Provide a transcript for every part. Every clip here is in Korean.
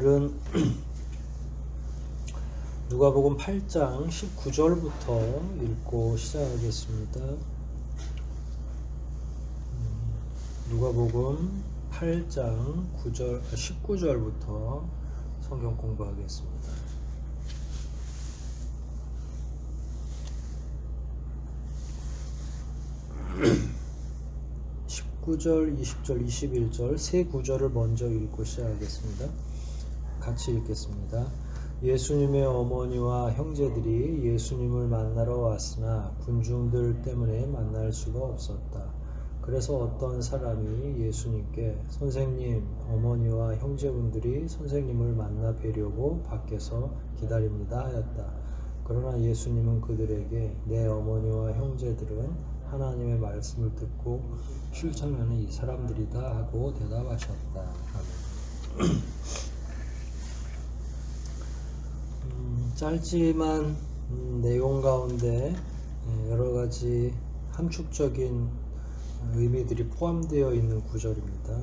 오늘은 누가복음 8장 19절부터 읽고 시작하겠습니다. 누가복음 8장 19절부터 성경 공부하겠습니다. (19절) (20절) (21절) 세 구절을 먼저 읽고 시작하겠습니다. 같이 읽겠습니다. 예수님의 어머니와 형제들이 예수님을 만나러 왔으나 군중들 때문에 만날 수가 없었다. 그래서 어떤 사람이 예수님께 선생님, 어머니와 형제분들이 선생님을 만나 뵈려고 밖에서 기다립니다 하였다. 그러나 예수님은 그들에게 내 어머니와 형제들은 하나님의 말씀을 듣고 실천하는 이 사람들이다 하고 대답하셨다. 아멘. 짧지만 내용 가운데 여러 가지 함축적인 의미들이 포함되어 있는 구절입니다.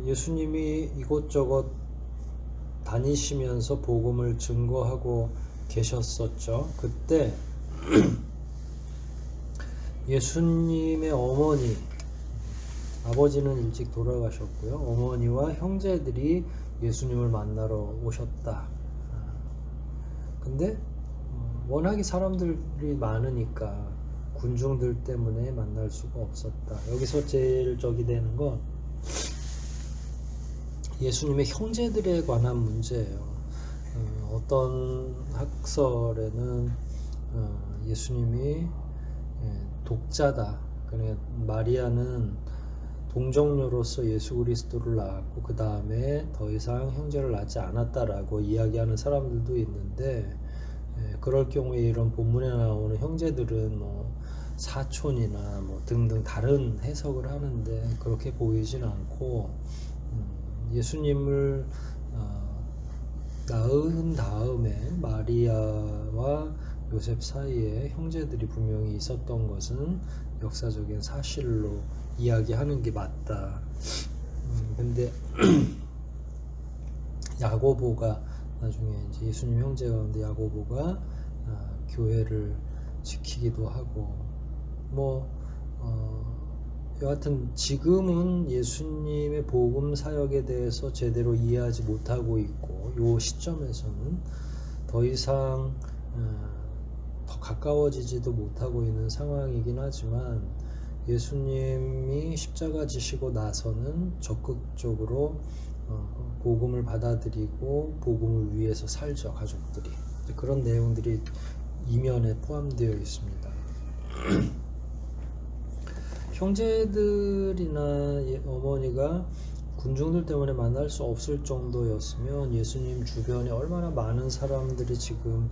예수님이 이곳저곳 다니시면서 복음을 증거하고 계셨었죠. 그때 예수님의 어머니, 아버지는 일찍 돌아가셨고요. 어머니와 형제들이 예수님을 만나러 오셨다. 근데 워낙에 사람들이 많으니까 군중들 때문에 만날 수가 없었다. 여기서 제일 적이 되는 건 예수님의 형제들에 관한 문제예요. 어떤 학설에는 예수님이 독자다. 그러니까 마리아는 동정녀로서 예수 그리스도를 낳았고 그 다음에 더 이상 형제를 낳지 않았다라고 이야기하는 사람들도 있는데, 그럴 경우에 이런 본문에 나오는 형제들은 사촌이나 등등 다른 해석을 하는데 그렇게 보이진 않고, 예수님을 낳은 다음에 마리아와 요셉 사이에 형제들이 분명히 있었던 것은 역사적인 사실로 이야기하는 게 맞다. 근데 야고보가 나중에 이제 예수님 형제 가운데 야고보가 교회를 지키기도 하고 여하튼 지금은 예수님의 복음 사역에 대해서 제대로 이해하지 못하고 있고, 요 시점에서는 더 이상 더 가까워지지도 못하고 있는 상황이긴 하지만, 예수님이 십자가 지시고 나서는 적극적으로 복음을 받아들이고 복음을 위해서 살죠, 가족들이. 그런 내용들이 이면에 포함되어 있습니다. 형제들이나 어머니가 군중들 때문에 만날 수 없을 정도였으면 예수님 주변에 얼마나 많은 사람들이 지금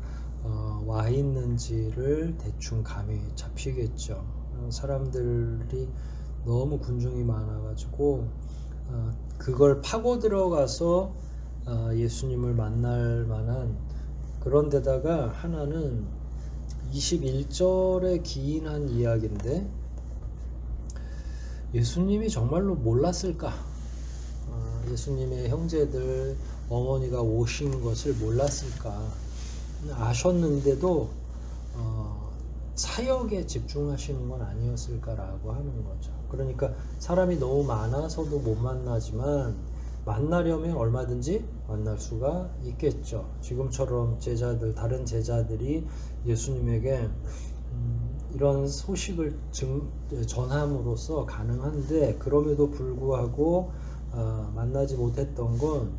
와 있는지를 대충 감이 잡히겠죠. 사람들이 너무 군중이 많아가지고 그걸 파고 들어가서 예수님을 만날 만한, 그런 데다가 하나는 21절에 기인한 이야기인데, 예수님이 정말로 몰랐을까? 예수님의 형제들, 어머니가 오신 것을 몰랐을까? 아셨는데도 사역에 집중하시는 건 아니었을까라고 하는 거죠. 그러니까 사람이 너무 많아서도 못 만나지만 만나려면 얼마든지 만날 수가 있겠죠. 지금처럼 다른 제자들이 예수님에게 이런 소식을 전함으로써 가능한데, 그럼에도 불구하고 만나지 못했던 건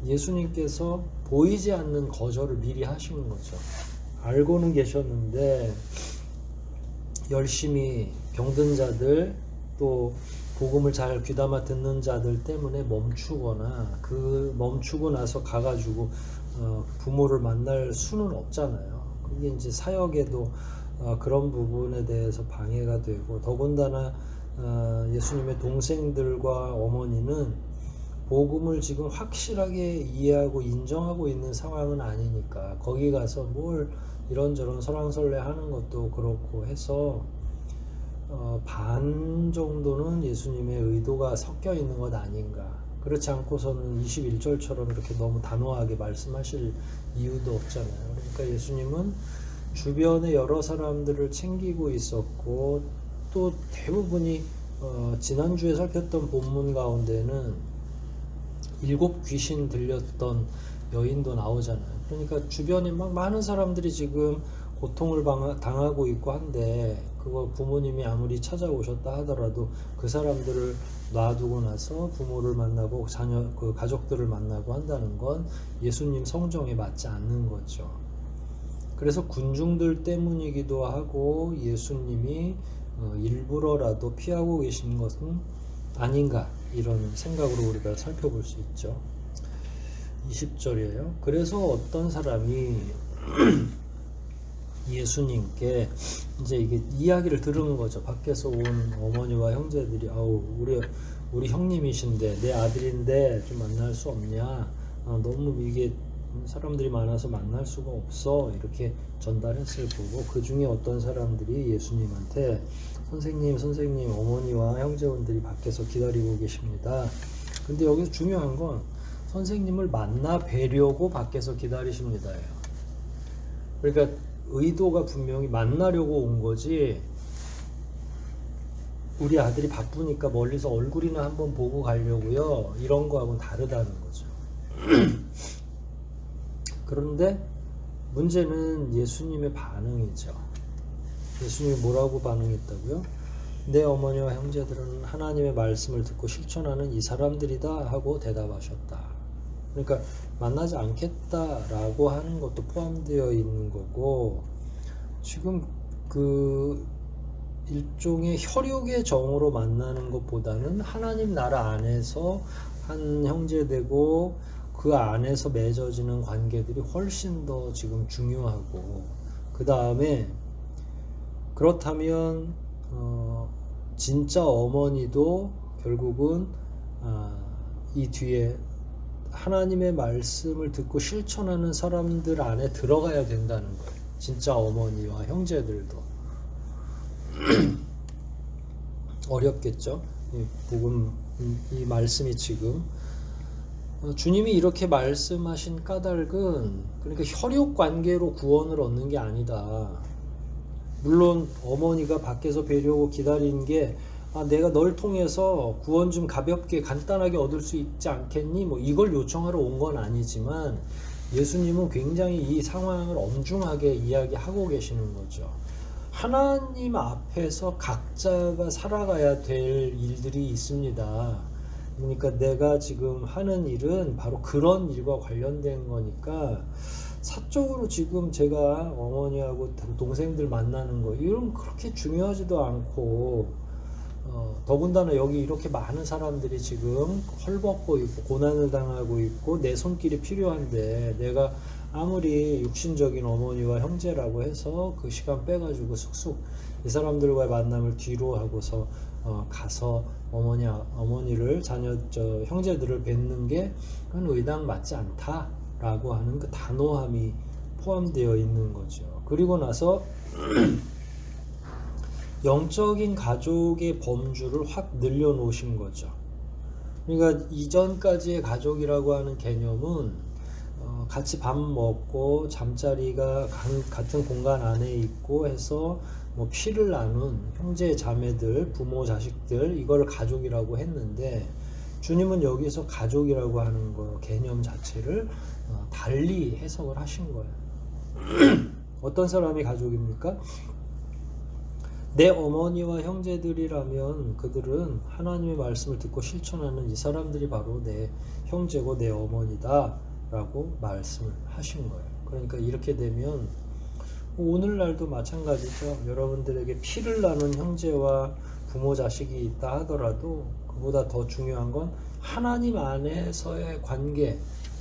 예수님께서 보이지 않는 거절을 미리 하시는 거죠. 알고는 계셨는데 열심히 병든 자들, 또 복음을 잘 귀담아 듣는 자들 때문에 멈추거나, 그 멈추고 나서 가가지고 부모를 만날 수는 없잖아요. 그게 이제 사역에도 그런 부분에 대해서 방해가 되고, 더군다나 예수님의 동생들과 어머니는 복음을 지금 확실하게 이해하고 인정하고 있는 상황은 아니니까 거기 가서 뭘 이런저런 설왕설래 하는 것도 그렇고 해서 반 정도는 예수님의 의도가 섞여 있는 것 아닌가. 그렇지 않고서는 21절처럼 이렇게 너무 단호하게 말씀하실 이유도 없잖아요. 그러니까 예수님은 주변에 여러 사람들을 챙기고 있었고 또 대부분이 지난주에 살폈던 본문 가운데는 7 귀신 들렸던 여인도 나오잖아요. 그러니까 주변에 막 많은 사람들이 지금 고통을 당하고 있고 한데 그거 부모님이 아무리 찾아오셨다 하더라도 그 사람들을 놔두고 나서 부모를 만나고 그 가족들을 만나고 한다는 건 예수님 성정에 맞지 않는 거죠. 그래서 군중들 때문이기도 하고 예수님이 일부러라도 피하고 계신 것은 아닌가 이런 생각으로 우리가 살펴볼 수 있죠. 20절이에요. 그래서 어떤 사람이 예수님께 이제 이게 이야기를 들은 거죠. 밖에서 온 어머니와 형제들이 아우 우리 형님이신데 내 아들인데 좀 만날 수 없냐? 너무 이게 사람들이 많아서 만날 수가 없어 이렇게 전달했을 거고 그 중에 어떤 사람들이 예수님한테 선생님 어머니와 형제분들이 밖에서 기다리고 계십니다. 근데 여기서 중요한 건 선생님을 만나 뵈려고 밖에서 기다리십니다예요. 그러니까 의도가 분명히 만나려고 온 거지 우리 아들이 바쁘니까 멀리서 얼굴이나 한번 보고 가려고요 이런 거하고는 다르다는 거죠. 그런데 문제는 예수님의 반응이죠. 예수님이 뭐라고 반응했다고요? 내 어머니와 형제들은 하나님의 말씀을 듣고 실천하는 이 사람들이다 하고 대답하셨다. 그러니까 만나지 않겠다라고 하는 것도 포함되어 있는 거고 지금 그 일종의 혈육의 정으로 만나는 것보다는 하나님 나라 안에서 한 형제되고 그 안에서 맺어지는 관계들이 훨씬 더 지금 중요하고 그 다음에 그렇다면 진짜 어머니도 결국은 이 뒤에 하나님의 말씀을 듣고 실천하는 사람들 안에 들어가야 된다는 거예요. 진짜 어머니와 형제들도 어렵겠죠. 이 말씀이 지금 주님이 이렇게 말씀하신 까닭은 그러니까 혈육 관계로 구원을 얻는 게 아니다. 물론 어머니가 밖에서 뵈려고 기다리는 게 내가 널 통해서 구원 좀 가볍게 간단하게 얻을 수 있지 않겠니? 뭐 이걸 요청하러 온 건 아니지만 예수님은 굉장히 이 상황을 엄중하게 이야기하고 계시는 거죠. 하나님 앞에서 각자가 살아가야 될 일들이 있습니다. 그러니까 내가 지금 하는 일은 바로 그런 일과 관련된 거니까 사적으로 지금 제가 어머니하고 동생들 만나는 거 이런 그렇게 중요하지도 않고 더군다나 여기 이렇게 많은 사람들이 지금 헐벗고 있고 고난을 당하고 있고 내 손길이 필요한데 내가 아무리 육신적인 어머니와 형제라고 해서 그 시간 빼가지고 쑥쑥 이 사람들과의 만남을 뒤로 하고서 가서 어머니를 형제들을 뵙는 게 그건 의당 맞지 않다라고 하는 그 단호함이 포함되어 있는 거죠. 그리고 나서 영적인 가족의 범주를 확 늘려놓으신 거죠. 그러니까 이전까지의 가족이라고 하는 개념은 같이 밥 먹고 잠자리가 같은 공간 안에 있고 해서 뭐 피를 나눈 형제 자매들 부모 자식들 이걸 가족이라고 했는데 주님은 여기서 가족이라고 하는 거 개념 자체를 달리 해석을 하신 거예요. 어떤 사람이 가족입니까? 내 어머니와 형제들이라면 그들은 하나님의 말씀을 듣고 실천하는 이 사람들이 바로 내 형제고 내 어머니다 라고 말씀을 하신 거예요. 그러니까 이렇게 되면 오늘날도 마찬가지죠. 여러분들에게 피를 나눈 형제와 부모 자식이 있다 하더라도 그보다 더 중요한 건 하나님 안에서의 관계,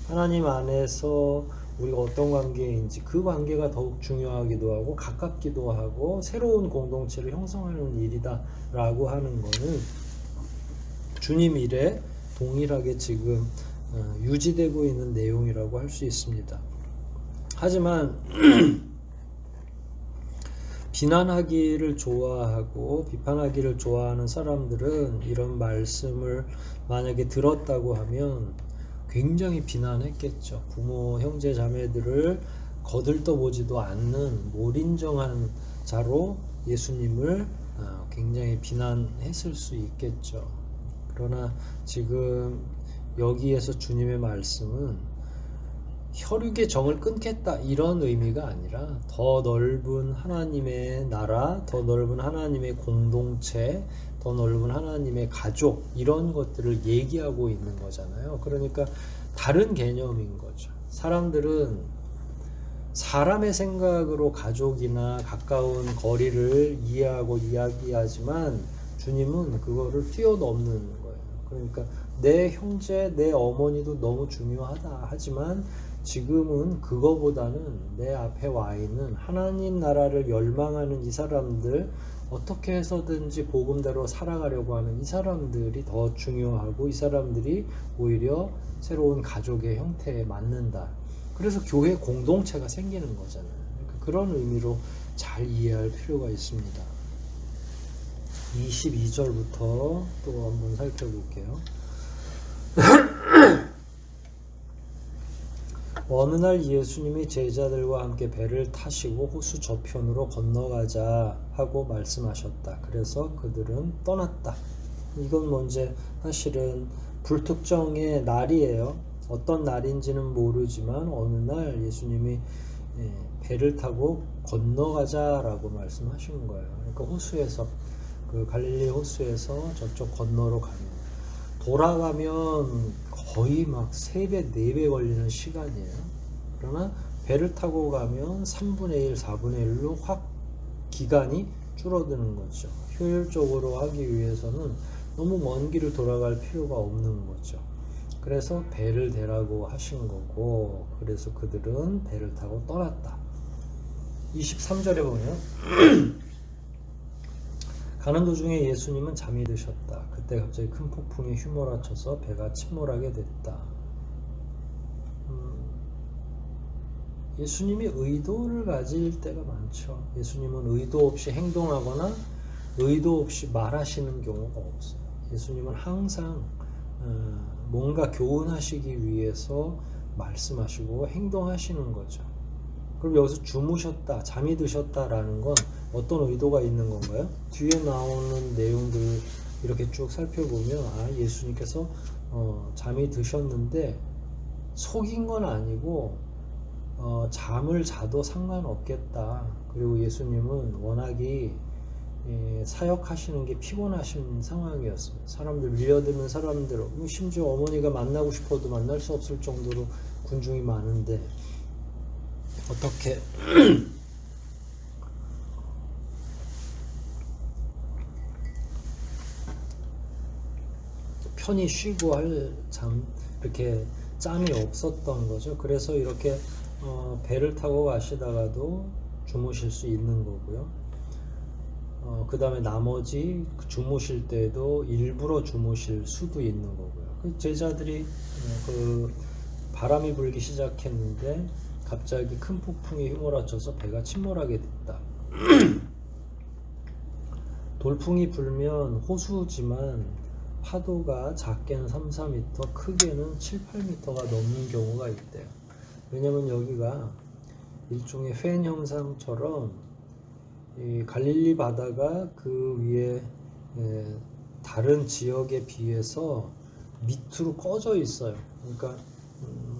하나님 안에서 우리가 어떤 관계인지 그 관계가 더욱 중요하기도 하고 가깝기도 하고 새로운 공동체를 형성하는 일이다 라고 하는 거는 주님 일에 동일하게 지금 유지되고 있는 내용이라고 할 수 있습니다. 하지만 비난하기를 좋아하고 비판하기를 좋아하는 사람들은 이런 말씀을 만약에 들었다고 하면 굉장히 비난했겠죠. 부모, 형제, 자매들을 거들떠보지도 않는 몰인정한 자로 예수님을 굉장히 비난했을 수 있겠죠. 그러나 지금 여기에서 주님의 말씀은 혈육의 정을 끊겠다 이런 의미가 아니라 더 넓은 하나님의 나라, 더 넓은 하나님의 공동체, 더 넓은 하나님의 가족 이런 것들을 얘기하고 있는 거잖아요. 그러니까 다른 개념인 거죠. 사람들은 사람의 생각으로 가족이나 가까운 거리를 이해하고 이야기하지만 주님은 그거를 뛰어넘는 거예요. 그러니까 내 형제, 내 어머니도 너무 중요하다 하지만 지금은 그거보다는 내 앞에 와 있는 하나님 나라를 열망하는 이 사람들, 어떻게 해서든지 복음대로 살아가려고 하는 이 사람들이 더 중요하고 이 사람들이 오히려 새로운 가족의 형태에 맞는다. 그래서 교회 공동체가 생기는 거잖아요. 그러니까 그런 의미로 잘 이해할 필요가 있습니다. 22절부터 또 한번 살펴볼게요. 어느 날 예수님이 제자들과 함께 배를 타시고 호수 저편으로 건너가자 하고 말씀하셨다. 그래서 그들은 떠났다. 이건 뭔지 사실은 불특정의 날이에요. 어떤 날인지는 모르지만 어느 날 예수님이 배를 타고 건너가자라고 말씀하신 거예요. 그러니까 호수에서 그 갈릴리 호수에서 저쪽 건너로 가면 돌아가면 거의 막 3배, 4배 걸리는 시간이에요. 그러나 배를 타고 가면 3분의 1, 4분의 1로 확 기간이 줄어드는 거죠. 효율적으로 하기 위해서는 너무 먼 길을 돌아갈 필요가 없는 거죠. 그래서 배를 대라고 하신 거고, 그래서 그들은 배를 타고 떠났다. 23절에 보면 가는 도중에 예수님은 잠이 드셨다. 그때 갑자기 큰 폭풍이 휘몰아쳐서 배가 침몰하게 됐다. 예수님이 의도를 가질 때가 많죠. 예수님은 의도 없이 행동하거나 의도 없이 말하시는 경우가 없어요. 예수님은 항상 뭔가 교훈하시기 위해서 말씀하시고 행동하시는 거죠. 그럼 여기서 주무셨다, 잠이 드셨다라는 건 어떤 의도가 있는 건가요? 뒤에 나오는 내용들을 이렇게 쭉 살펴보면 예수님께서 잠이 드셨는데 속인 건 아니고 잠을 자도 상관없겠다. 그리고 예수님은 워낙이 사역하시는 게 피곤하신 상황이었어요. 사람들 밀려드는 사람들, 심지어 어머니가 만나고 싶어도 만날 수 없을 정도로 군중이 많은데 어떻게 편히 쉬고 할 이렇게 짬이 없었던 거죠. 그래서 이렇게 배를 타고 가시다가도 주무실 수 있는 거고요. 그 다음에 나머지 주무실 때도 일부러 주무실 수도 있는 거고요. 그 제자들이 그 바람이 불기 시작했는데 갑자기 큰 폭풍이 휘몰아쳐서 배가 침몰하게 됐다. 돌풍이 불면 호수지만 파도가 작게는 3, 4m, 크게는 7, 8m가 넘는 경우가 있대요. 왜냐면 여기가 일종의 팬 형상처럼 이 갈릴리 바다가 그 위에 다른 지역에 비해서 밑으로 꺼져 있어요. 그러니까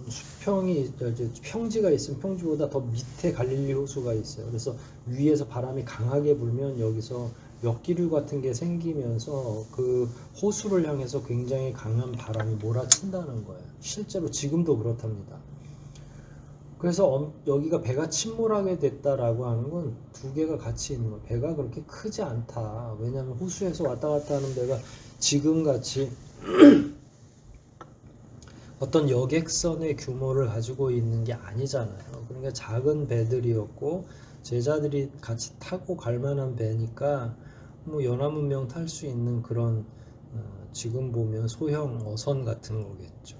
수평이 평지가 있으면 평지보다 더 밑에 갈릴리 호수가 있어요. 그래서 위에서 바람이 강하게 불면 여기서 역기류 같은 게 생기면서 그 호수를 향해서 굉장히 강한 바람이 몰아친다는 거예요. 실제로 지금도 그렇답니다. 그래서 여기가 배가 침몰하게 됐다라고 하는 건 두 개가 같이 있는 거예요. 배가 그렇게 크지 않다. 왜냐하면 호수에서 왔다 갔다 하는 배가 지금같이 어떤 여객선의 규모를 가지고 있는 게 아니잖아요. 그러니까 작은 배들이었고 제자들이 같이 타고 갈 만한 배니까 뭐 연합문명 탈 수 있는 그런 지금 보면 소형 어선 같은 거겠죠.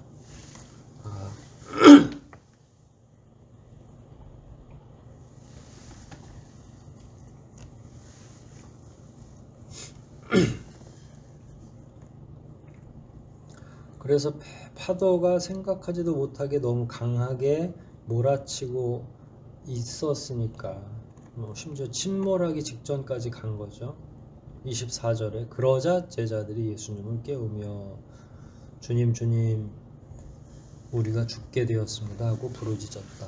그래서 파도가 생각하지도 못하게 너무 강하게 몰아치고 있었으니까 심지어 침몰하기 직전까지 간 거죠. 24절에 그러자 제자들이 예수님을 깨우며 주님 주님 우리가 죽게 되었습니다 하고 부르짖었다.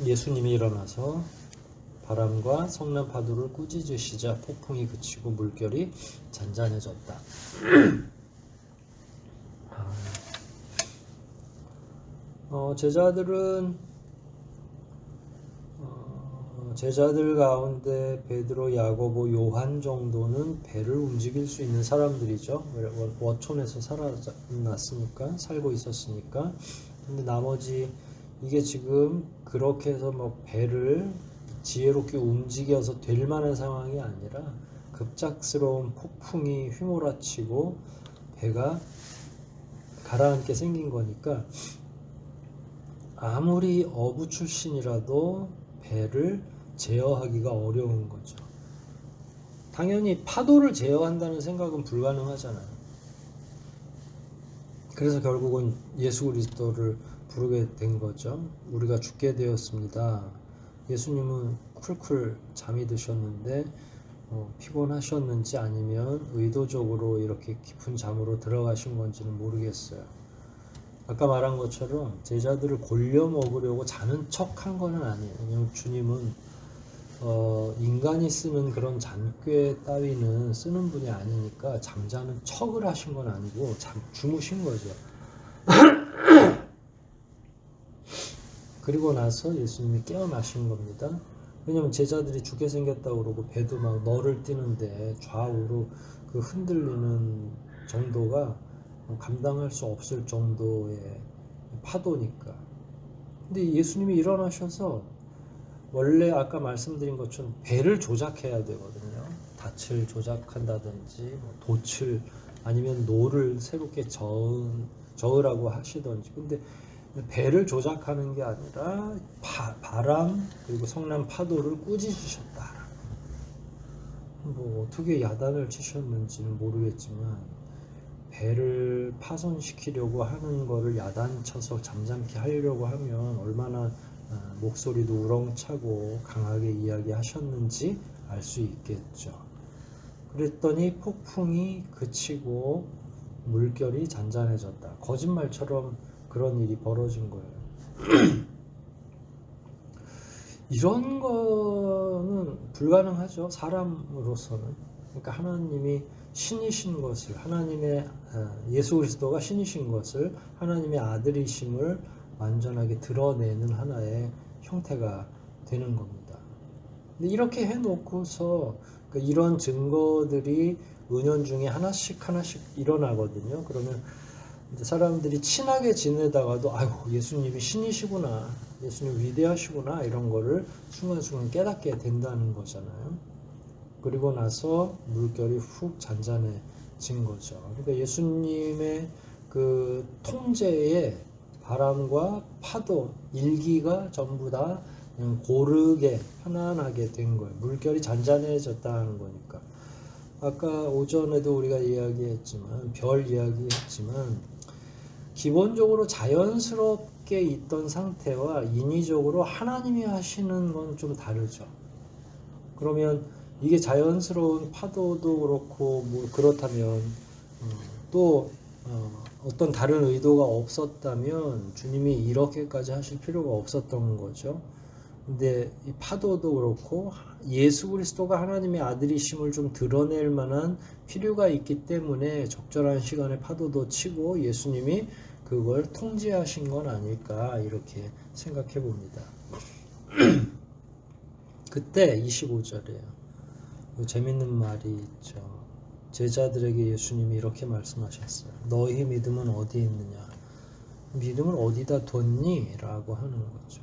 예수님이 일어나서 바람과 성난 파도를 꾸짖으시자 폭풍이 그치고 물결이 잔잔해졌다. 제자들 가운데 베드로, 야고보, 요한 정도는 배를 움직일 수 있는 사람들이죠. 워촌에서 살고 있었으니까. 근데 나머지 이게 지금 그렇게 해서 뭐 배를 지혜롭게 움직여서 될 만한 상황이 아니라 급작스러운 폭풍이 휘몰아치고 배가 가라앉게 생긴 거니까 아무리 어부 출신이라도 배를 제어하기가 어려운 거죠. 당연히 파도를 제어한다는 생각은 불가능하잖아요. 그래서 결국은 예수 그리스도를 부르게 된 거죠. 우리가 죽게 되었습니다. 예수님은 쿨쿨 잠이 드셨는데 피곤하셨는지 아니면 의도적으로 이렇게 깊은 잠으로 들어가신 건지는 모르겠어요. 아까 말한 것처럼 제자들을 골려 먹으려고 자는 척한 거는 아니에요. 왜냐면 주님은 인간이 쓰는 그런 잔꾀 따위는 쓰는 분이 아니니까 잠자는 척을 하신 건 아니고 주무신 거죠. 그리고 나서 예수님이 깨어나신 겁니다. 왜냐면 제자들이 죽게 생겼다고 그러고 배도 막 너를 뛰는데 좌우로 그 흔들리는 정도가 감당할 수 없을 정도의 파도니까. 근데 예수님이 일어나셔서 원래 아까 말씀드린 것처럼 배를 조작해야 되거든요. 닻을 조작한다든지 돛을 아니면 노를 새롭게 저으라고 하시던지. 근데 배를 조작하는 게 아니라 바람 그리고 성난 파도를 꾸짖으셨다. 뭐 어떻게 야단을 치셨는지는 모르겠지만 배를 파손시키려고 하는 거를 야단쳐서 잠잠케 하려고 하면 얼마나 목소리도 우렁차고 강하게 이야기하셨는지 알 수 있겠죠. 그랬더니 폭풍이 그치고 물결이 잔잔해졌다. 거짓말처럼 그런 일이 벌어진 거예요. 이런 거는 불가능하죠. 사람으로서는. 그러니까 하나님이 신이신 것을, 하나님의 예수 그리스도가 신이신 것을, 하나님의 아들이심을 완전하게 드러내는 하나의 형태가 되는 겁니다. 근데 이렇게 해놓고서 이런 증거들이 은연중에 하나씩 일어나거든요. 그러면 이제 사람들이 친하게 지내다가도 아이고 예수님이 신이시구나, 예수님 위대하시구나 이런 거를 순간순간 깨닫게 된다는 거잖아요. 그리고 나서 물결이 훅 잔잔해진 거죠. 그러니까 예수님의 그 통제에 바람과 파도, 일기가 전부 다 그냥 고르게 편안하게 된 거예요. 물결이 잔잔해졌다는 거니까. 아까 오전에도 우리가 이야기했지만 별 이야기했지만 기본적으로 자연스럽게 있던 상태와 인위적으로 하나님이 하시는 건 좀 다르죠. 그러면 이게 자연스러운 파도도 그렇고 뭐 그렇다면 또 어떤 다른 의도가 없었다면 주님이 이렇게까지 하실 필요가 없었던 거죠. 근데 이 파도도 그렇고 예수 그리스도가 하나님의 아들이심을 좀 드러낼 만한 필요가 있기 때문에 적절한 시간에 파도도 치고 예수님이 그걸 통제하신 건 아닐까 이렇게 생각해 봅니다. 그때 25절이에요. 재밌는 말이 있죠. 제자들에게 예수님이 이렇게 말씀하셨어요. 너희 믿음은 어디 있느냐? 믿음을 어디다 뒀니? 라고 하는 거죠.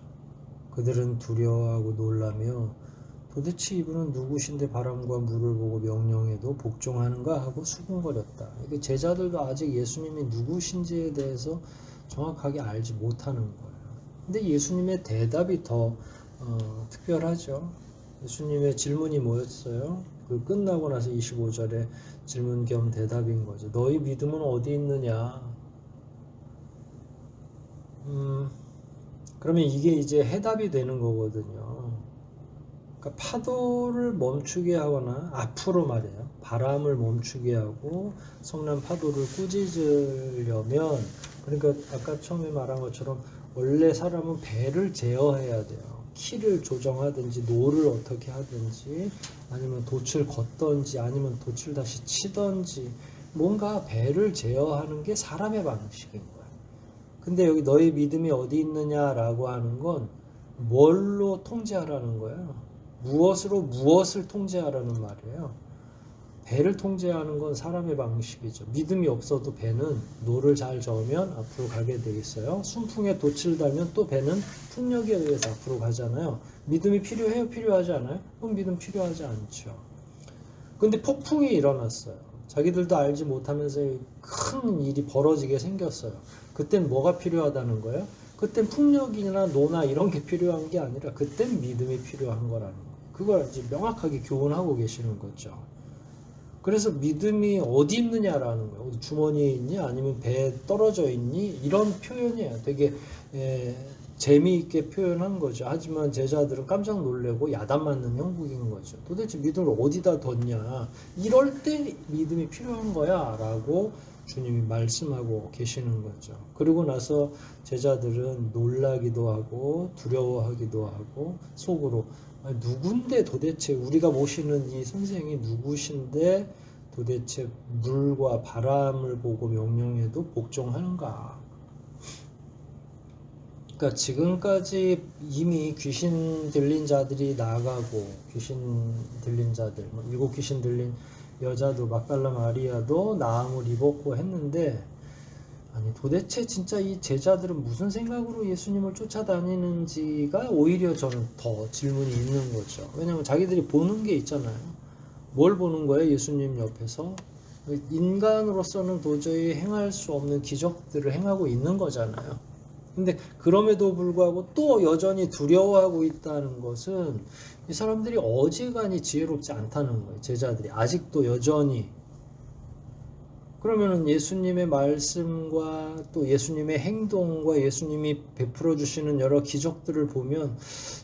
그들은 두려워하고 놀라며 도대체 이분은 누구신데 바람과 물을 보고 명령해도 복종하는가 하고 수군거렸다. 제자들도 아직 예수님이 누구신지에 대해서 정확하게 알지 못하는 거예요. 근데 예수님의 대답이 더 특별하죠. 예수님의 질문이 뭐였어요? 그 끝나고 나서 25절에 질문 겸 대답인 거죠. 너희 믿음은 어디 있느냐? 그러면 이게 이제 해답이 되는 거거든요. 그러니까 파도를 멈추게 하거나 앞으로 말이에요. 바람을 멈추게 하고 성난 파도를 꾸짖으려면, 그러니까 아까 처음에 말한 것처럼 원래 사람은 배를 제어해야 돼요. 키를 조정하든지 노를 어떻게 하든지 아니면 돛을 걷든지 아니면 돛을 다시 치든지 뭔가 배를 제어하는 게 사람의 방식인 거예요. 근데 여기 너희 믿음이 어디 있느냐라고 하는 건 뭘로 통제하라는 거예요. 무엇으로 무엇을 통제하라는 말이에요. 배를 통제하는 건 사람의 방식이죠. 믿음이 없어도 배는 노를 잘 저으면 앞으로 가게 돼 있어요. 순풍에 돛을 달면 또 배는 풍력에 의해서 앞으로 가잖아요. 믿음이 필요해요? 필요하지 않아요? 그럼 믿음 필요하지 않죠. 근데 폭풍이 일어났어요. 자기들도 알지 못하면서 큰 일이 벌어지게 생겼어요. 그땐 뭐가 필요하다는 거예요? 그땐 풍력이나 노나 이런 게 필요한 게 아니라 그땐 믿음이 필요한 거라는 거예요. 그걸 이제 명확하게 교훈하고 계시는 거죠. 그래서 믿음이 어디 있느냐라는 거예요. 어디 주머니에 있니? 아니면 배에 떨어져 있니? 이런 표현이에요. 되게 재미있게 표현한 거죠. 하지만 제자들은 깜짝 놀래고 야단 맞는 형국인 거죠. 도대체 믿음을 어디다 뒀냐? 이럴 때 믿음이 필요한 거야 라고 주님이 말씀하고 계시는 거죠. 그리고 나서 제자들은 놀라기도 하고 두려워하기도 하고 속으로 누군데 도대체 우리가 모시는 이 선생이 누구신데 도대체 물과 바람을 보고 명령해도 복종하는가? 그러니까 지금까지 이미 귀신 들린 자들이 나가고 귀신 들린 자들, 일곱 귀신 들린 여자도 막달라 마리아도 나음을 입었고 했는데 아니 도대체 진짜 이 제자들은 무슨 생각으로 예수님을 쫓아다니는지가 오히려 저는 더 질문이 있는 거죠. 왜냐하면 자기들이 보는 게 있잖아요. 뭘 보는 거예요? 예수님 옆에서 인간으로서는 도저히 행할 수 없는 기적들을 행하고 있는 거잖아요. 근데 그럼에도 불구하고 또 여전히 두려워하고 있다는 것은 이 사람들이 어지간히 지혜롭지 않다는 거예요. 제자들이 아직도 여전히. 그러면은 예수님의 말씀과 또 예수님의 행동과 예수님이 베풀어 주시는 여러 기적들을 보면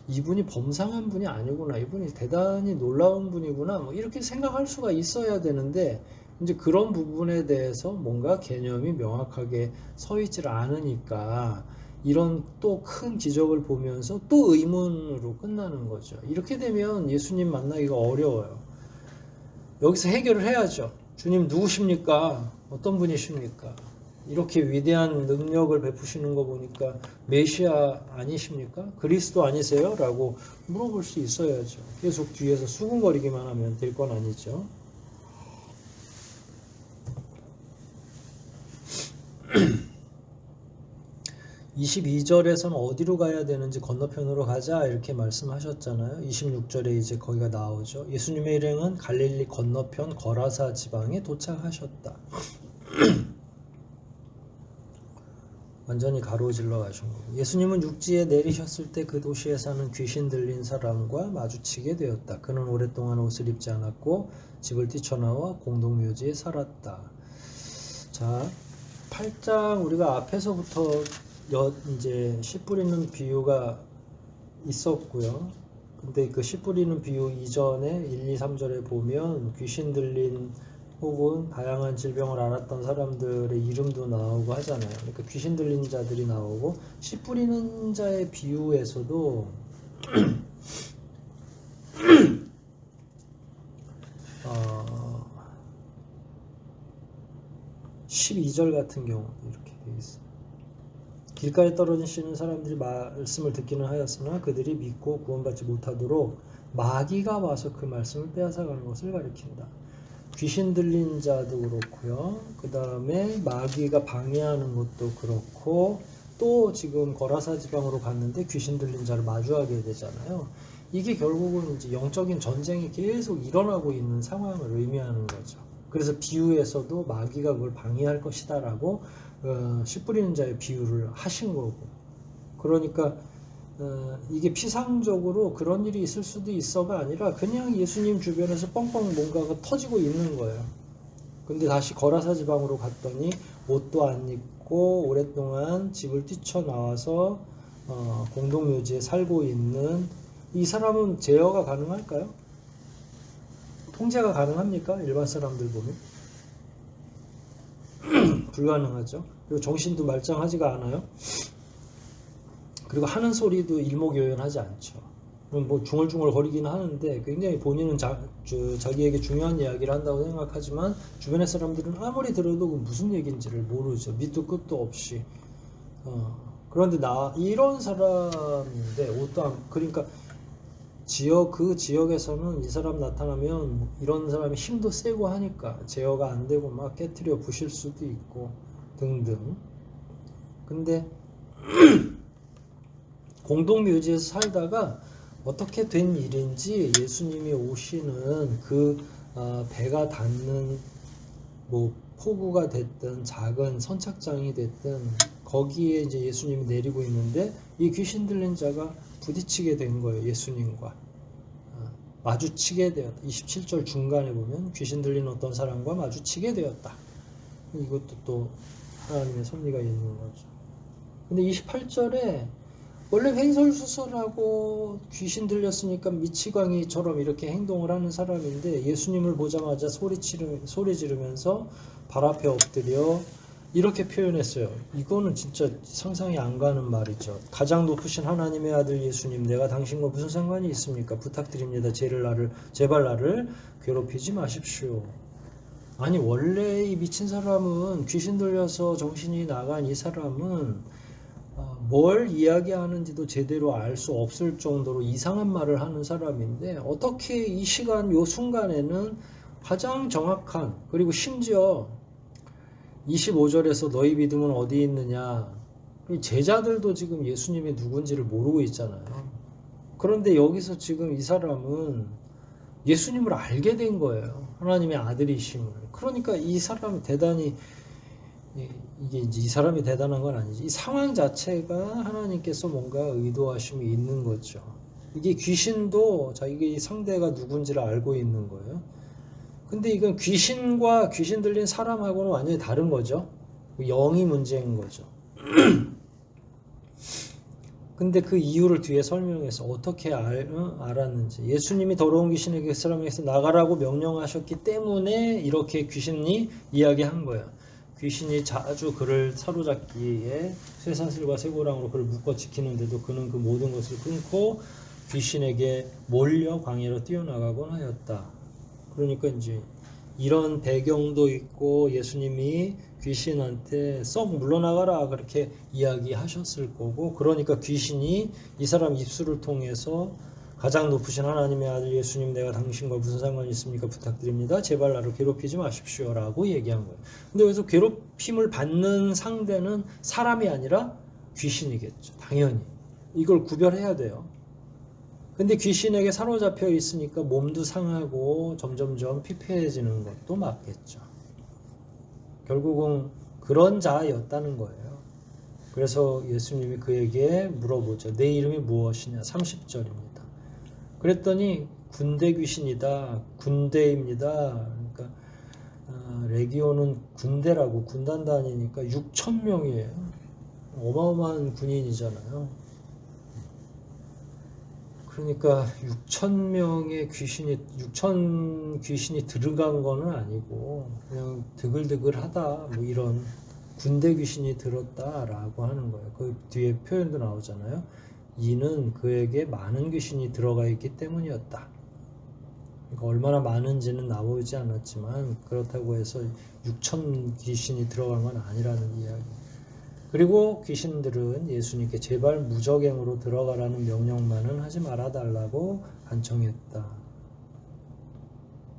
이분이 범상한 분이 아니구나, 이분이 대단히 놀라운 분이구나, 뭐 이렇게 생각할 수가 있어야 되는데 이제 그런 부분에 대해서 뭔가 개념이 명확하게 서 있질 않으니까 이런 또 큰 기적을 보면서 또 의문으로 끝나는 거죠. 이렇게 되면 예수님 만나기가 어려워요. 여기서 해결을 해야죠. 주님 누구십니까? 어떤 분이십니까? 이렇게 위대한 능력을 베푸시는 거 보니까 메시아 아니십니까? 그리스도 아니세요? 라고 물어볼 수 있어야죠. 계속 뒤에서 수군거리기만 하면 될 건 아니죠. (22절에서는) 어디로 가야 되는지 건너편으로 가자 이렇게 말씀하셨잖아요. 26절에 이제 거기가 나오죠. 예수님의 일행은 갈릴리 건너편 거라사 지방에 도착하셨다. 완전히 가로질러 가신 거고, 예수님은 육지에 내리셨을 때 그 도시에 사는 귀신 들린 사람과 마주치게 되었다. 그는 오랫동안 옷을 입지 않았고 집을 뛰쳐나와 공동묘지에 살았다. 자, 8장 우리가 앞에서부터 이제 씨 뿌리는 비유가 있었고요. 근데 그 씨 뿌리는 비유 이전에 1, 2, 3절에 보면 귀신 들린 혹은 다양한 질병을 앓았던 사람들의 이름도 나오고 하잖아요. 그러니까 귀신 들린 자들이 나오고 씨 뿌리는 자의 비유에서도 12절 같은 경우도 이렇게 되어 있어요. 길가에 떨어지시는 사람들이 말씀을 듣기는 하였으나 그들이 믿고 구원받지 못하도록 마귀가 와서 그 말씀을 빼앗아가는 것을 가리킨다. 귀신 들린 자도 그렇고요. 그 다음에 마귀가 방해하는 것도 그렇고 또 지금 거라사 지방으로 갔는데 귀신 들린 자를 마주하게 되잖아요. 이게 결국은 이제 영적인 전쟁이 계속 일어나고 있는 상황을 의미하는 거죠. 그래서 비유에서도 마귀가 그걸 방해할 것이다 라고 씨 뿌리는 자의 비유를 하신 거고, 그러니까 이게 피상적으로 그런 일이 있을 수도 있어가 아니라 그냥 예수님 주변에서 뻥뻥 뭔가가 터지고 있는 거예요. 근데 다시 거라사 지방으로 갔더니 옷도 안 입고 오랫동안 집을 뛰쳐나와서 공동묘지에 살고 있는 이 사람은 제어가 가능할까요? 통제가 가능합니까? 일반 사람들 보면 불가능하죠. 그리고 정신도 말짱하지가 않아요. 그리고 하는 소리도 일목요연하지 않죠. 뭐 중얼중얼 거리기는 하는데 굉장히 본인은 자기에게 중요한 이야기를 한다고 생각하지만 주변의 사람들은 아무리 들어도 무슨 얘기인지를 모르죠. 밑도 끝도 없이. 그런데 이런 사람인데 옷도 안, 그러니까 그 지역에서는 이 사람 나타나면 이런 사람이 힘도 세고 하니까 제어가 안 되고 막 깨트려 부실 수도 있고 등등. 근데 공동묘지에서 살다가 어떻게 된 일인지 예수님이 오시는 그 배가 닿는 뭐 포구가 됐든 작은 선착장이 됐든 거기에 이제 예수님이 내리고 있는데 이 귀신 들린 자가 부딪히게 된 거예요. 예수님과 마주치게 되었다. 27절 중간에 보면 귀신 들린 어떤 사람과 마주치게 되었다. 이것도 또 하나님의 섭리가 있는 거죠. 근데 28절에 원래 횡설수설하고 귀신 들렸으니까 미치광이처럼 이렇게 행동을 하는 사람인데 예수님을 보자마자 소리 지르면서 발 앞에 엎드려 이렇게 표현했어요. 이거는 진짜 상상이 안 가는 말이죠. 가장 높으신 하나님의 아들 예수님, 내가 당신과 무슨 상관이 있습니까? 부탁드립니다. 제발 나를 괴롭히지 마십시오. 아니 원래 이 미친 사람은 귀신 들려서 정신이 나간 이 사람은 뭘 이야기하는지도 제대로 알 수 없을 정도로 이상한 말을 하는 사람인데 어떻게 이 시간 요 순간에는 가장 정확한, 그리고 심지어 25절에서 너희 믿음은 어디 있느냐, 제자들도 지금 예수님이 누군지를 모르고 있잖아요. 그런데 여기서 지금 이 사람은 예수님을 알게 된 거예요. 하나님의 아들이심을. 그러니까 이 사람이 대단히, 이게 이제 이 사람이 대단한 건 아니지. 이 상황 자체가 하나님께서 뭔가 의도하심이 있는 거죠. 이게 귀신도 자기 상대가 누군지를 알고 있는 거예요. 근데 이건 귀신과 귀신 들린 사람하고는 완전히 다른 거죠. 영이 문제인 거죠. 근데 그 이유를 뒤에 설명해서 어떻게 알았는지, 예수님이 더러운 귀신에게 그 사람에게서 나가라고 명령하셨기 때문에 이렇게 귀신이 이야기한 거예요. 귀신이 자주 그를 사로잡기에 쇠사슬과 쇠고랑으로 그를 묶어 지키는데도 그는 그 모든 것을 끊고 귀신에게 몰려 광야로 뛰어나가곤 하였다. 그러니까 이제 이런 배경도 있고 예수님이 귀신한테 썩 물러나가라 그렇게 이야기하셨을 거고, 그러니까 귀신이 이 사람 입술을 통해서 가장 높으신 하나님의 아들 예수님, 내가 당신과 무슨 상관이 있습니까? 부탁드립니다. 제발 나를 괴롭히지 마십시오 라고 얘기한 거예요. 근데 여기서 괴롭힘을 받는 상대는 사람이 아니라 귀신이겠죠. 당연히 이걸 구별해야 돼요. 근데 귀신에게 사로잡혀 있으니까 몸도 상하고 점점점 피폐해지는 것도 맞겠죠. 결국은 그런 자였다는 거예요. 그래서 예수님이 그에게 물어보죠. 내 이름이 무엇이냐? 30절입니다. 그랬더니 군대 귀신이다. 군대입니다. 그러니까 레기온은 군대라고, 군단 단위니까 6,000명이에요. 어마어마한 군인이잖아요. 그러니까 6,000명의 귀신이 들어간 거는 아니고 그냥 드글드글하다, 뭐 이런 군대 귀신이 들었다라고 하는 거예요. 그 뒤에 표현도 나오잖아요. 이는 그에게 많은 귀신이 들어가 있기 때문이었다. 그러니까 얼마나 많은지는 나오지 않았지만 그렇다고 해서 6,000 귀신이 들어간 건 아니라는 이야기. 그리고 귀신들은 예수님께 제발 무적행으로 들어가라는 명령만은 하지 말아달라고 간청했다.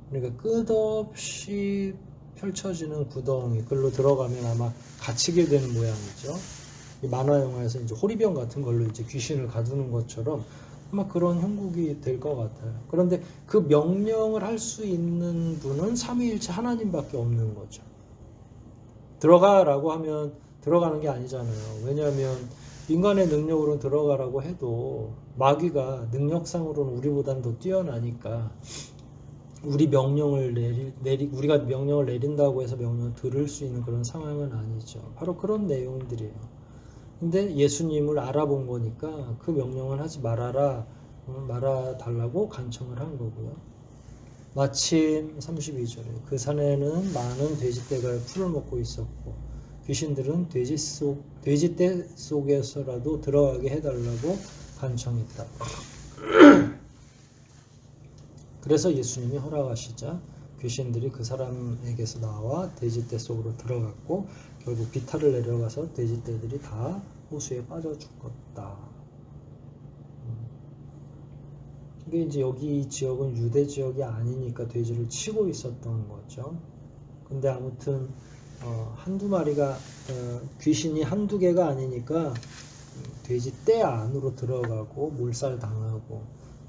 그러니까 끝없이 펼쳐지는 구덩이, 그걸로 들어가면 아마 갇히게 되는 모양이죠. 이 만화 영화에서 이제 호리병 같은 걸로 이제 귀신을 가두는 것처럼 아마 그런 형국이 될 것 같아요. 그런데 그 명령을 할 수 있는 분은 삼위일체 하나님밖에 없는 거죠. 들어가라고 하면 들어가는 게 아니잖아요. 왜냐하면 인간의 능력으로 들어가라고 해도 마귀가 능력상으로는 우리보다는 더 뛰어나니까 우리 명령을 우리가 명령을 내린다고 해서 명령을 들을 수 있는 그런 상황은 아니죠. 바로 그런 내용들이에요. 근데 예수님을 알아본 거니까 그 명령을 하지 말아라, 말아달라고 간청을 한 거고요. 마침 32절에 그 산에는 많은 돼지떼가 풀을 먹고 있었고 귀신들은 돼지떼 속에서라도 들어가게 해달라고 간청했다. 그래서 예수님이 허락하시자 귀신들이 그 사람에게서 나와 돼지떼 속으로 들어갔고 결국 비탈을 내려가서 돼지떼들이 다 호수에 빠져 죽었다. 이게 이제 여기 지역은 유대 지역이 아니니까 돼지를 치고 있었던 거죠. 근데 아무튼 한두 마리가 귀신이 한두 개가 아니니까 돼지떼 안으로 들어가고 몰살 당하고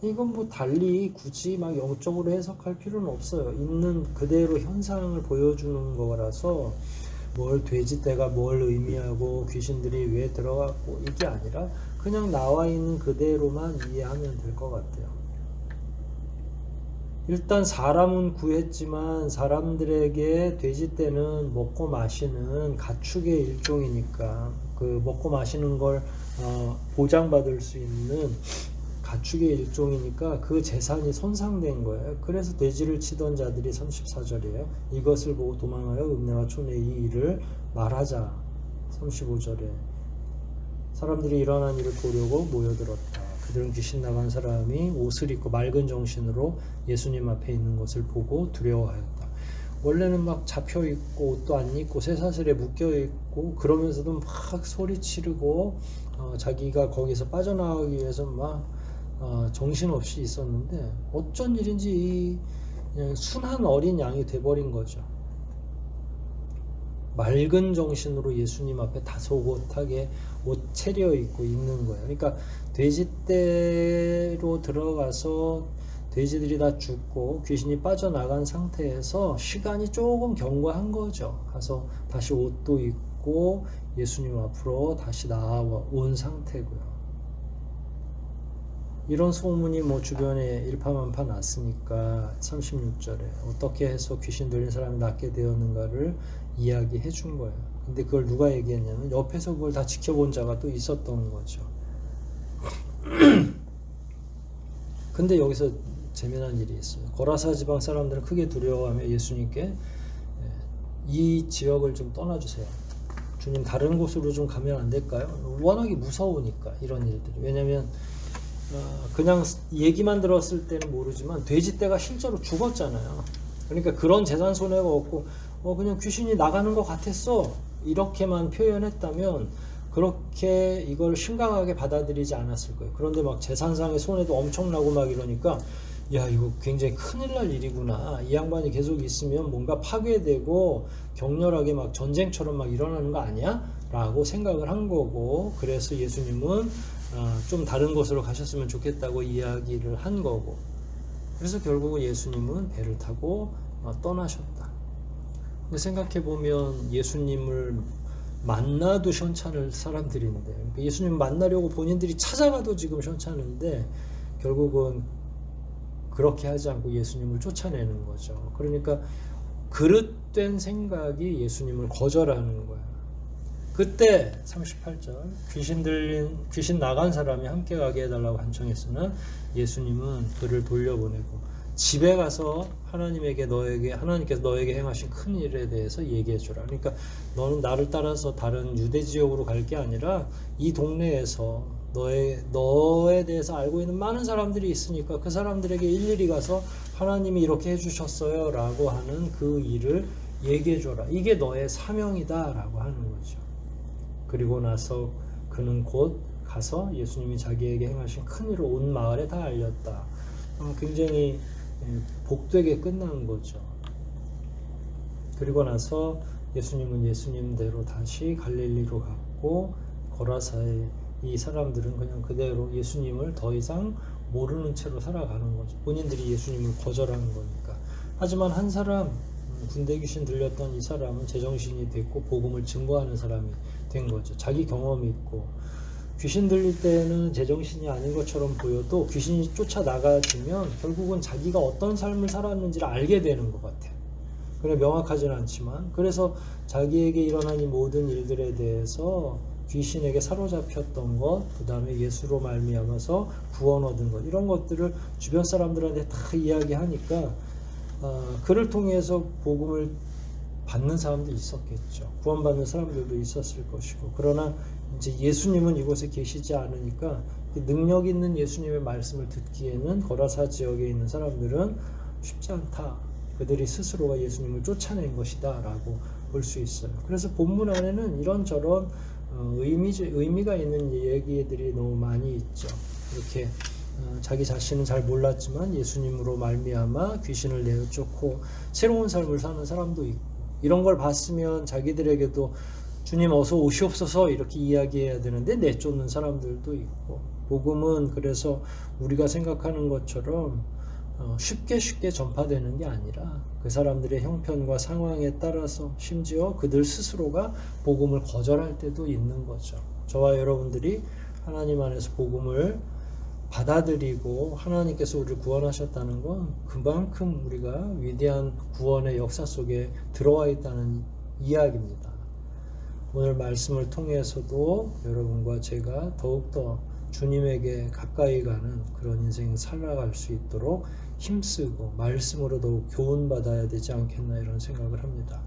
이건 뭐 달리 굳이 막 영적으로 해석할 필요는 없어요. 있는 그대로 현상을 보여주는 거라서 뭘 돼지떼가 뭘 의미하고 귀신들이 왜 들어갔고 이게 아니라 그냥 나와 있는 그대로만 이해하면 될 것 같아요. 일단 사람은 구했지만 사람들에게 돼지떼는 먹고 마시는 가축의 일종이니까 그 먹고 마시는 걸 보장받을 수 있는 가축의 일종이니까 그 재산이 손상된 거예요. 그래서 돼지를 치던 자들이 34절이에요. 이것을 보고 도망하여 읍내와 촌에 이 일을 말하자. 35절에 사람들이 일어난 일을 보려고 모여들었다. 그들은 귀신 나간 사람이 옷을 입고 맑은 정신으로 예수님 앞에 있는 것을 보고 두려워하였다. 원래는 막 잡혀 있고 옷도 안 입고 쇠사슬에 묶여 있고 그러면서도 막 소리 지르고 자기가 거기서 빠져나가기 위해서 막 정신없이 있었는데 어쩐 일인지 그냥 순한 어린 양이 돼버린 거죠. 맑은 정신으로 예수님 앞에 다소곳하게 옷 차려입고 있는 거예요. 그러니까 돼지떼로 들어가서 돼지들이 다 죽고 귀신이 빠져나간 상태에서 시간이 조금 경과한 거죠. 가서 다시 옷도 입고 예수님 앞으로 다시 나온 상태고요. 이런 소문이 뭐 주변에 일파만파 났으니까 36절에 어떻게 해서 귀신 들린 사람이 낫게 되었는가를 이야기해 준 거예요. 근데 그걸 누가 얘기했냐면 옆에서 그걸 다 지켜본 자가 또 있었던 거죠. 근데 여기서 재미난 일이 있어요. 거라사 지방 사람들은 크게 두려워하며 예수님께 이 지역을 좀 떠나주세요. 주님 다른 곳으로 좀 가면 안 될까요? 워낙에 무서우니까 이런 일들이. 왜냐면 그냥 얘기만 들었을 때는 모르지만 돼지떼가 실제로 죽었잖아요. 그러니까 그런 재산 손해가 없고 그냥 귀신이 나가는 것 같았어 이렇게만 표현했다면 그렇게 이걸 심각하게 받아들이지 않았을 거예요. 그런데 막 재산상의 손해도 엄청나고 막 이러니까 야 이거 굉장히 큰일 날 일이구나. 이 양반이 계속 있으면 뭔가 파괴되고 격렬하게 막 전쟁처럼 막 일어나는 거 아니야? 라고 생각을 한 거고 그래서 예수님은 좀 다른 곳으로 가셨으면 좋겠다고 이야기를 한 거고 그래서 결국은 예수님은 배를 타고 떠나셨다. 근데 생각해보면 예수님을 만나도 시원찮을 사람들인데 예수님 만나려고 본인들이 찾아가도 지금 시원찮은데 결국은 그렇게 하지 않고 예수님을 쫓아내는 거죠. 그러니까 그릇된 생각이 예수님을 거절하는 거예요. 그때 38절 귀신 나간 사람이 함께 가게 해달라고 간청했으나 예수님은 그를 돌려보내고 집에 가서 하나님께서 너에게 행하신 큰 일에 대해서 얘기해 주라. 그러니까 너는 나를 따라서 다른 유대 지역으로 갈 게 아니라 이 동네에서 너에 대해서 알고 있는 많은 사람들이 있으니까 그 사람들에게 일일이 가서 하나님이 이렇게 해주셨어요 라고 하는 그 일을 얘기해 줘라. 이게 너의 사명이다 라고 하는 거죠. 그리고 나서 그는 곧 가서 예수님이 자기에게 행하신 큰 일을 온 마을에 다 알렸다. 굉장히 복되게 끝난 거죠. 그리고 나서 예수님은 예수님대로 다시 갈릴리로 갔고 거라사에 이 사람들은 그냥 그대로 예수님을 더 이상 모르는 채로 살아가는 거죠. 본인들이 예수님을 거절하는 거니까. 하지만 한 사람 군대 귀신 들렸던 이 사람은 제정신이 됐고 복음을 증거하는 사람이 된 거죠. 자기 경험이 있고 귀신 들릴 때는 제정신이 아닌 것처럼 보여도 귀신이 쫓아나가지면 결국은 자기가 어떤 삶을 살았는지를 알게 되는 것 같아. 그래 명확하지는 않지만 그래서 자기에게 일어난 이 모든 일들에 대해서 귀신에게 사로잡혔던 것, 그 다음에 예수로 말미암아서 구원 얻은 것 이런 것들을 주변 사람들한테 다 이야기하니까 그를 통해서 복음을 받는 사람도 있었겠죠. 구원받는 사람들도 있었을 것이고 그러나 이제 예수님은 이곳에 계시지 않으니까 능력 있는 예수님의 말씀을 듣기에는 거라사 지역에 있는 사람들은 쉽지 않다. 그들이 스스로가 예수님을 쫓아낸 것이다 라고 볼 수 있어요. 그래서 본문 안에는 이런저런 의미가 있는 얘기들이 너무 많이 있죠. 이렇게 자기 자신은 잘 몰랐지만 예수님으로 말미암아 귀신을 내쫓고 새로운 삶을 사는 사람도 있고 이런 걸 봤으면 자기들에게도 주님 어서 오시옵소서 이렇게 이야기해야 되는데 내쫓는 사람들도 있고 복음은 그래서 우리가 생각하는 것처럼 쉽게 전파되는 게 아니라 그 사람들의 형편과 상황에 따라서 심지어 그들 스스로가 복음을 거절할 때도 있는 거죠. 저와 여러분들이 하나님 안에서 복음을 받아들이고 하나님께서 우리를 구원하셨다는 건 그만큼 우리가 위대한 구원의 역사 속에 들어와 있다는 이야기입니다. 오늘 말씀을 통해서도 여러분과 제가 더욱더 주님에게 가까이 가는 그런 인생 살아갈 수 있도록 힘쓰고 말씀으로 더욱 교훈받아야 되지 않겠나 이런 생각을 합니다.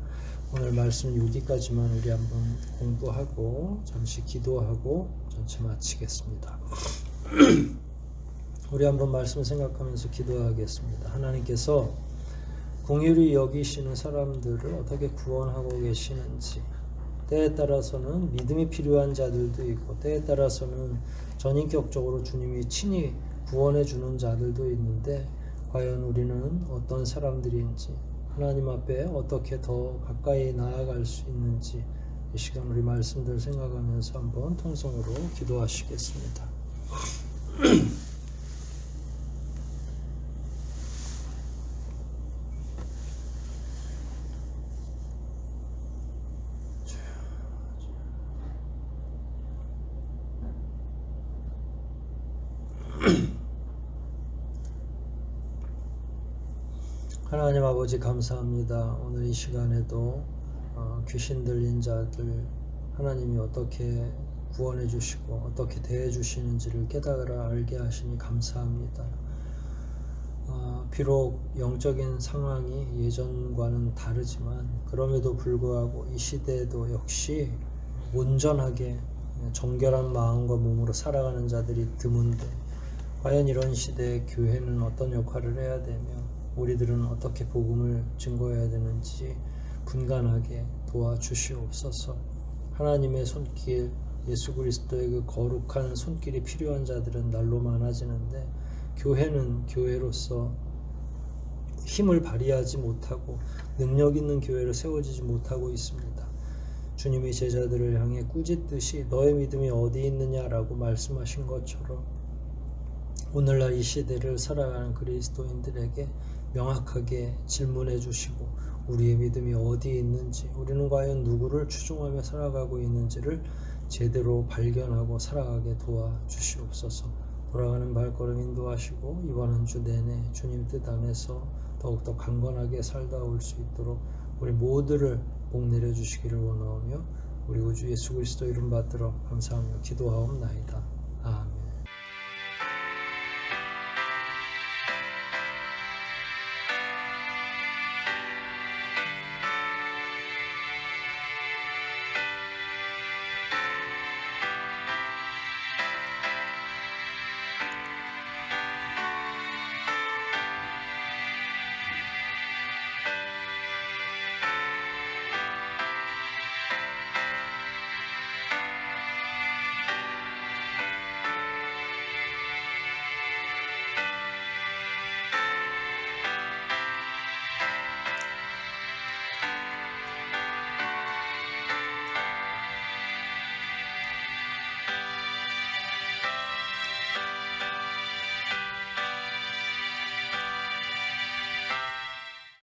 오늘 말씀 여기까지만 우리 한번 공부하고 잠시 기도하고 전체 마치겠습니다. 우리 한번 말씀을 생각하면서 기도하겠습니다. 하나님께서 긍휼히 여기시는 사람들을 어떻게 구원하고 계시는지 때에 따라서는 믿음이 필요한 자들도 있고 때에 따라서는 전인격적으로 주님이 친히 구원해 주는 자들도 있는데 과연 우리는 어떤 사람들인지 하나님 앞에 어떻게 더 가까이 나아갈 수 있는지 이 시간 우리 말씀들 생각하면서 한번 통성으로 기도하시겠습니다. 하나님 아버지 감사합니다. 오늘 이 시간에도 귀신 들린 자들 하나님이 어떻게 구원해 주시고 어떻게 대해 주시는지를 깨달아 알게 하시니 감사합니다. 비록 영적인 상황이 예전과는 다르지만 그럼에도 불구하고 이 시대에도 역시 온전하게 정결한 마음과 몸으로 살아가는 자들이 드문데 과연 이런 시대에 교회는 어떤 역할을 해야 되며 우리들은 어떻게 복음을 증거해야 되는지 분간하게 도와주시옵소서. 하나님의 손길, 예수 그리스도의 그 거룩한 손길이 필요한 자들은 날로 많아지는데 교회는 교회로서 힘을 발휘하지 못하고 능력 있는 교회로 세워지지 못하고 있습니다. 주님이 제자들을 향해 꾸짖듯이 너의 믿음이 어디 있느냐라고 말씀하신 것처럼 오늘날 이 시대를 살아가는 그리스도인들에게 명확하게 질문해 주시고 우리의 믿음이 어디에 있는지 우리는 과연 누구를 추종하며 살아가고 있는지를 제대로 발견하고 살아가게 도와주시옵소서. 돌아가는 발걸음 인도하시고 이번 한 주 내내 주님 뜻 안에서 더욱더 강건하게 살다 올 수 있도록 우리 모두를 복 내려 주시기를 원하오며 우리 구주 예수 그리스도 이름 받들어 감사하며 기도하옵나이다. 아멘.